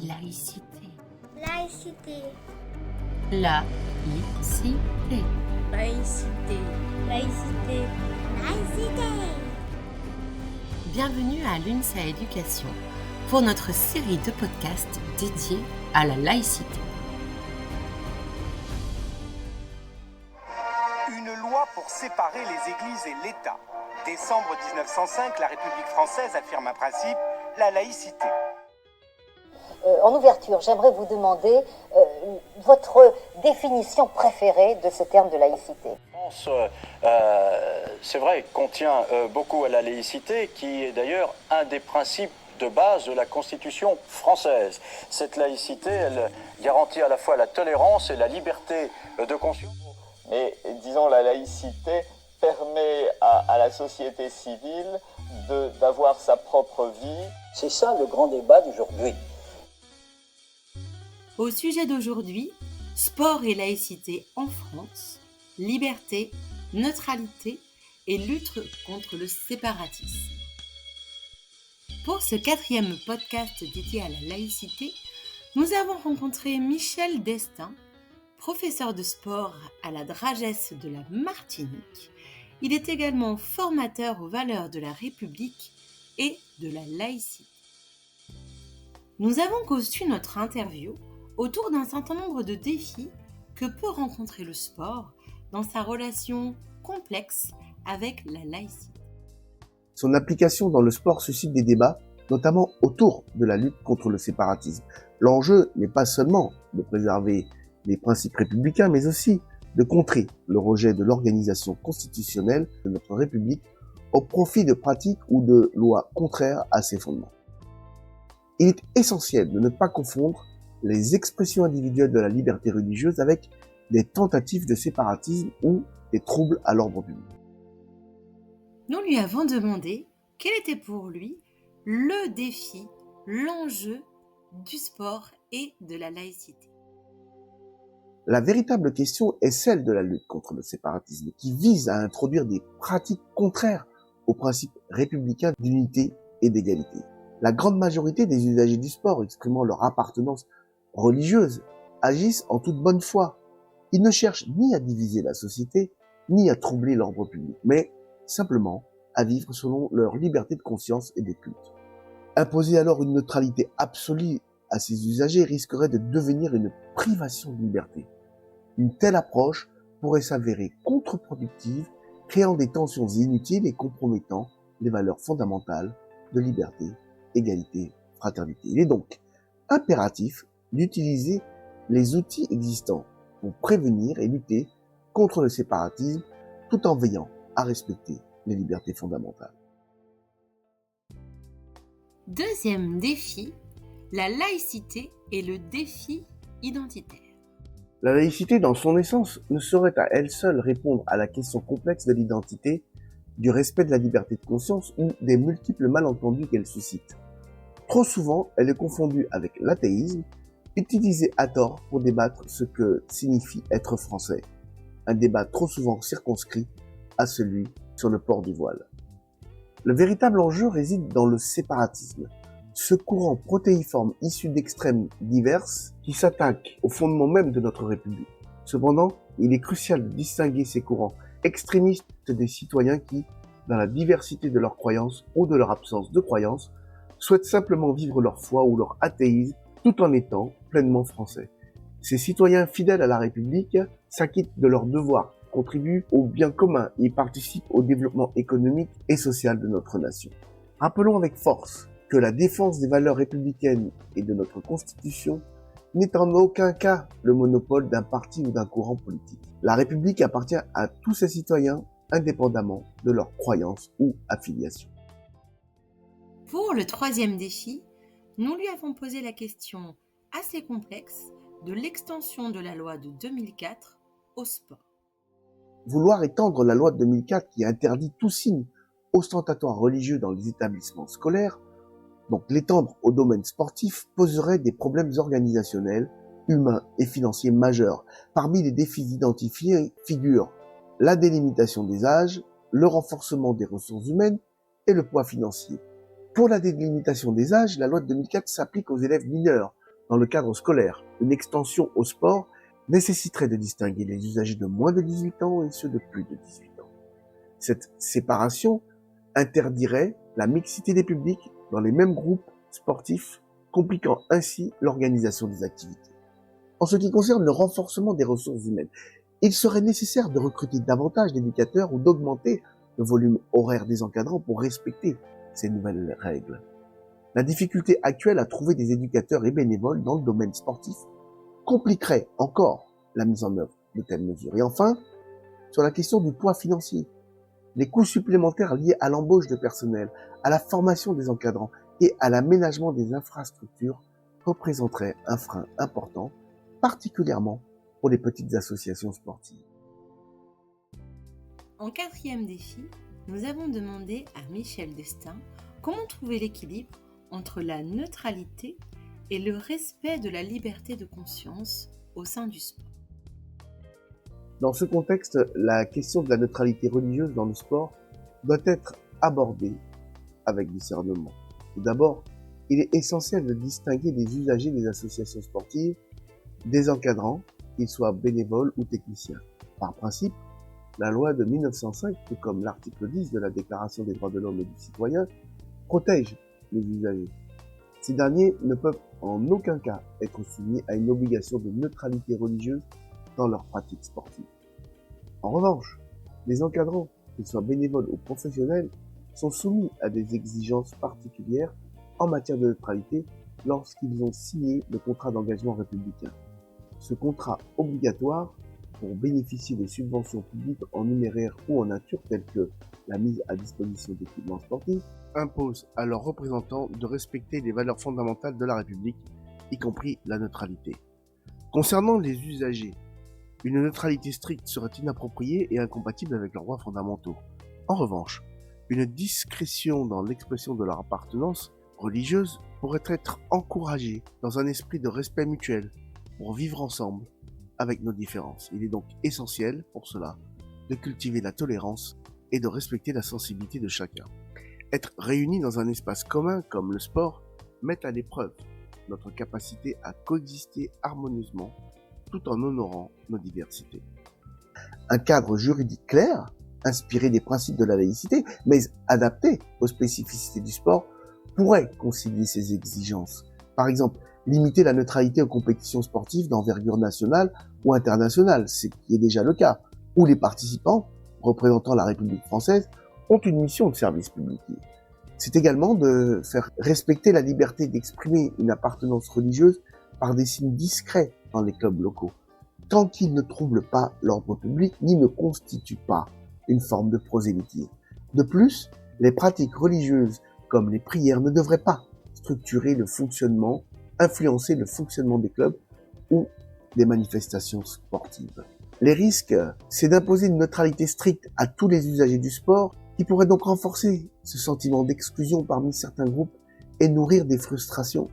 Laïcité. Laïcité. Laïcité. Laïcité. Laïcité. Laïcité. Bienvenue à l'UNSA Éducation pour notre série de podcasts dédiée à la laïcité. Une loi pour séparer les églises et l'État. Décembre 1905, la République française affirme un principe, la laïcité. En ouverture, j'aimerais vous demander votre définition préférée de ce terme de laïcité. France, c'est vrai, contient beaucoup à la laïcité, qui est d'ailleurs un des principes de base de la Constitution française. Cette laïcité, elle garantit à la fois la tolérance et la liberté de conscience. Mais disons, la laïcité permet à la société civile d'avoir sa propre vie. C'est ça le grand débat d'aujourd'hui. Au sujet d'aujourd'hui, sport et laïcité en France, liberté, neutralité et lutte contre le séparatisme. Pour ce 4e podcast dédié à la laïcité, nous avons rencontré Michel Destin, professeur de sport à la Dragesse de la Martinique. Il est également formateur aux valeurs de la République et de la laïcité. Nous avons conçu notre interview autour d'un certain nombre de défis que peut rencontrer le sport dans sa relation complexe avec la laïcité. Son application dans le sport suscite des débats, notamment autour de la lutte contre le séparatisme. L'enjeu n'est pas seulement de préserver les principes républicains, mais aussi de contrer le rejet de l'organisation constitutionnelle de notre République au profit de pratiques ou de lois contraires à ses fondements. Il est essentiel de ne pas confondre les expressions individuelles de la liberté religieuse avec des tentatives de séparatisme ou des troubles à l'ordre public. Nous lui avons demandé quel était pour lui le défi, l'enjeu du sport et de la laïcité. La véritable question est celle de la lutte contre le séparatisme, qui vise à introduire des pratiques contraires aux principes républicains d'unité et d'égalité. La grande majorité des usagers du sport exprimant leur appartenance religieuse agissent en toute bonne foi. Ils ne cherchent ni à diviser la société, ni à troubler l'ordre public, mais simplement à vivre selon leur liberté de conscience et de culte. Imposer alors une neutralité absolue à ces usagers risquerait de devenir une privation de liberté. Une telle approche pourrait s'avérer contre-productive, créant des tensions inutiles et compromettant les valeurs fondamentales de liberté, égalité, fraternité. Il est donc impératif d'utiliser les outils existants pour prévenir et lutter contre le séparatisme tout en veillant à respecter les libertés fondamentales. Deuxième défi, la laïcité et le défi identitaire. La laïcité, dans son essence, ne saurait à elle seule répondre à la question complexe de l'identité, du respect de la liberté de conscience ou des multiples malentendus qu'elle suscite. Trop souvent, elle est confondue avec l'athéisme, utilisé à tort pour débattre ce que signifie être français. Un débat trop souvent circonscrit à celui sur le port du voile. Le véritable enjeu réside dans le séparatisme, ce courant protéiforme issu d'extrêmes diverses qui s'attaque au fondement même de notre République. Cependant, il est crucial de distinguer ces courants extrémistes des citoyens qui, dans la diversité de leurs croyances ou de leur absence de croyances, souhaitent simplement vivre leur foi ou leur athéisme tout en étant pleinement français. Ces citoyens fidèles à la République s'acquittent de leurs devoirs, contribuent au bien commun et participent au développement économique et social de notre nation. Rappelons avec force que la défense des valeurs républicaines et de notre Constitution n'est en aucun cas le monopole d'un parti ou d'un courant politique. La République appartient à tous ses citoyens, indépendamment de leurs croyances ou affiliations. Pour le 3e défi, nous lui avons posé la question assez complexe de l'extension de la loi de 2004 au sport. Vouloir étendre la loi de 2004 qui interdit tout signe ostentatoire religieux dans les établissements scolaires, donc l'étendre au domaine sportif, poserait des problèmes organisationnels, humains et financiers majeurs. Parmi les défis identifiés figurent la délimitation des âges, le renforcement des ressources humaines et le poids financier. Pour la délimitation des âges, la loi de 2004 s'applique aux élèves mineurs dans le cadre scolaire, une extension au sport nécessiterait de distinguer les usagers de moins de 18 ans et ceux de plus de 18 ans. Cette séparation interdirait la mixité des publics dans les mêmes groupes sportifs, compliquant ainsi l'organisation des activités. En ce qui concerne le renforcement des ressources humaines, il serait nécessaire de recruter davantage d'éducateurs ou d'augmenter le volume horaire des encadrants pour respecter ces nouvelles règles. La difficulté actuelle à trouver des éducateurs et bénévoles dans le domaine sportif compliquerait encore la mise en œuvre de telles mesures. Et enfin, sur la question du poids financier, les coûts supplémentaires liés à l'embauche de personnel, à la formation des encadrants et à l'aménagement des infrastructures représenteraient un frein important, particulièrement pour les petites associations sportives. En 4e défi, nous avons demandé à Michel Destin comment trouver l'équilibre entre la neutralité et le respect de la liberté de conscience au sein du sport. Dans ce contexte, la question de la neutralité religieuse dans le sport doit être abordée avec discernement. Tout d'abord, il est essentiel de distinguer les usagers des associations sportives des encadrants, qu'ils soient bénévoles ou techniciens. Par principe, la loi de 1905, tout comme l'article 10 de la Déclaration des droits de l'homme et du citoyen, protège les usagers. Ces derniers ne peuvent en aucun cas être soumis à une obligation de neutralité religieuse dans leur pratique sportive. En revanche, les encadrants, qu'ils soient bénévoles ou professionnels, sont soumis à des exigences particulières en matière de neutralité lorsqu'ils ont signé le contrat d'engagement républicain. Ce contrat obligatoire pour bénéficier de subventions publiques en numéraire ou en nature telles que la mise à disposition d'équipements sportifs impose à leurs représentants de respecter les valeurs fondamentales de la République, y compris la neutralité. Concernant les usagers, une neutralité stricte serait inappropriée et incompatible avec leurs droits fondamentaux. En revanche, une discrétion dans l'expression de leur appartenance religieuse pourrait être encouragée dans un esprit de respect mutuel pour vivre ensemble avec nos différences. Il est donc essentiel pour cela de cultiver la tolérance et de respecter la sensibilité de chacun. Être réunis dans un espace commun comme le sport met à l'épreuve notre capacité à coexister harmonieusement tout en honorant nos diversités. Un cadre juridique clair, inspiré des principes de la laïcité, mais adapté aux spécificités du sport, pourrait concilier ces exigences. Par exemple, limiter la neutralité aux compétitions sportives d'envergure nationale ou internationale, ce qui est déjà le cas, où les participants, représentant la République française, ont une mission de service public. C'est également de faire respecter la liberté d'exprimer une appartenance religieuse par des signes discrets dans les clubs locaux, tant qu'ils ne troublent pas l'ordre public ni ne constituent pas une forme de prosélytisme. De plus, les pratiques religieuses comme les prières ne devraient pas influencer le fonctionnement des clubs ou des manifestations sportives. Les risques, c'est d'imposer une neutralité stricte à tous les usagers du sport qui pourrait donc renforcer ce sentiment d'exclusion parmi certains groupes et nourrir des frustrations.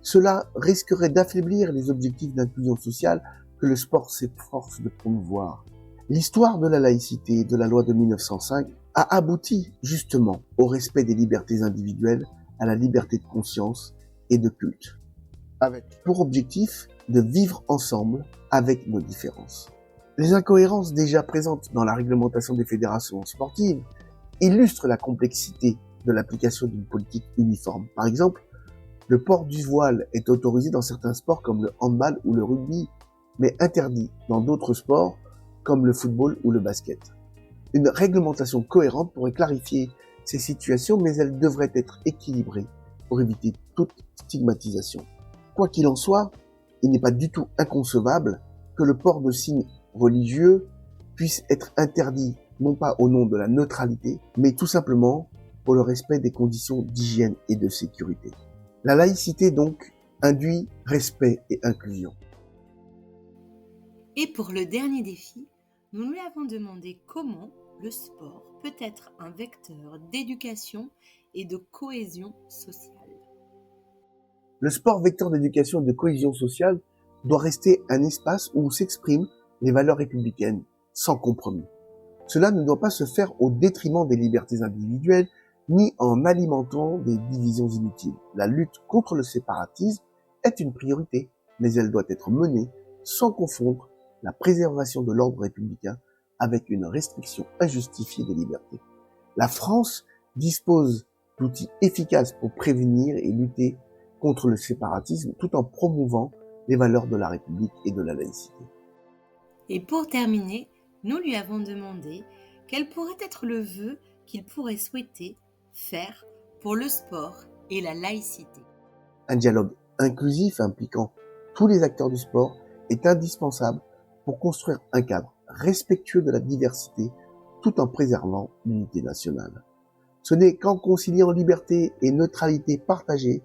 Cela risquerait d'affaiblir les objectifs d'inclusion sociale que le sport s'efforce de promouvoir. L'histoire de la laïcité de la loi de 1905 a abouti justement au respect des libertés individuelles, à la liberté de conscience et de culte, avec pour objectif de vivre ensemble avec nos différences. Les incohérences déjà présentes dans la réglementation des fédérations sportives illustrent la complexité de l'application d'une politique uniforme. Par exemple, le port du voile est autorisé dans certains sports comme le handball ou le rugby, mais interdit dans d'autres sports comme le football ou le basket. Une réglementation cohérente pourrait clarifier ces situations, mais elle devrait être équilibrée pour éviter toute stigmatisation. Quoi qu'il en soit, il n'est pas du tout inconcevable que le port de signes religieux puisse être interdit, non pas au nom de la neutralité, mais tout simplement pour le respect des conditions d'hygiène et de sécurité. La laïcité, donc, induit respect et inclusion. Et pour le dernier défi, nous lui avons demandé comment le sport peut être un vecteur d'éducation et de cohésion sociale. Le sport vecteur d'éducation et de cohésion sociale doit rester un espace où s'expriment les valeurs républicaines, sans compromis. Cela ne doit pas se faire au détriment des libertés individuelles, ni en alimentant des divisions inutiles. La lutte contre le séparatisme est une priorité, mais elle doit être menée sans confondre la préservation de l'ordre républicain avec une restriction injustifiée des libertés. La France dispose d'outils efficaces pour prévenir et lutter contre le séparatisme tout en promouvant les valeurs de la République et de la laïcité. Et pour terminer, nous lui avons demandé quel pourrait être le vœu qu'il pourrait souhaiter faire pour le sport et la laïcité. Un dialogue inclusif impliquant tous les acteurs du sport est indispensable pour construire un cadre respectueux de la diversité tout en préservant l'unité nationale. Ce n'est qu'en conciliant liberté et neutralité partagée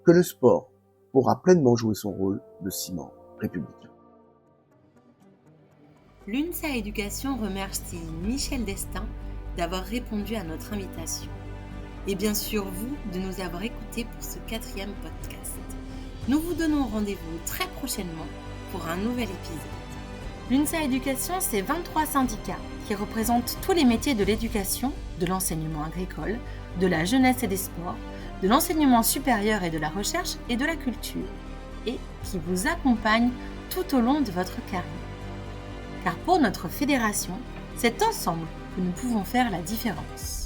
que le sport pourra pleinement jouer son rôle de ciment républicain. L'UNSA Éducation remercie Michel Destin d'avoir répondu à notre invitation. Et bien sûr, vous, de nous avoir écoutés pour ce 4e podcast. Nous vous donnons rendez-vous très prochainement pour un nouvel épisode. L'UNSA Éducation, c'est 23 syndicats qui représentent tous les métiers de l'éducation, de l'enseignement agricole, de la jeunesse et des sports, de l'enseignement supérieur et de la recherche et de la culture, et qui vous accompagnent tout au long de votre carrière. Car pour notre fédération, c'est ensemble que nous pouvons faire la différence.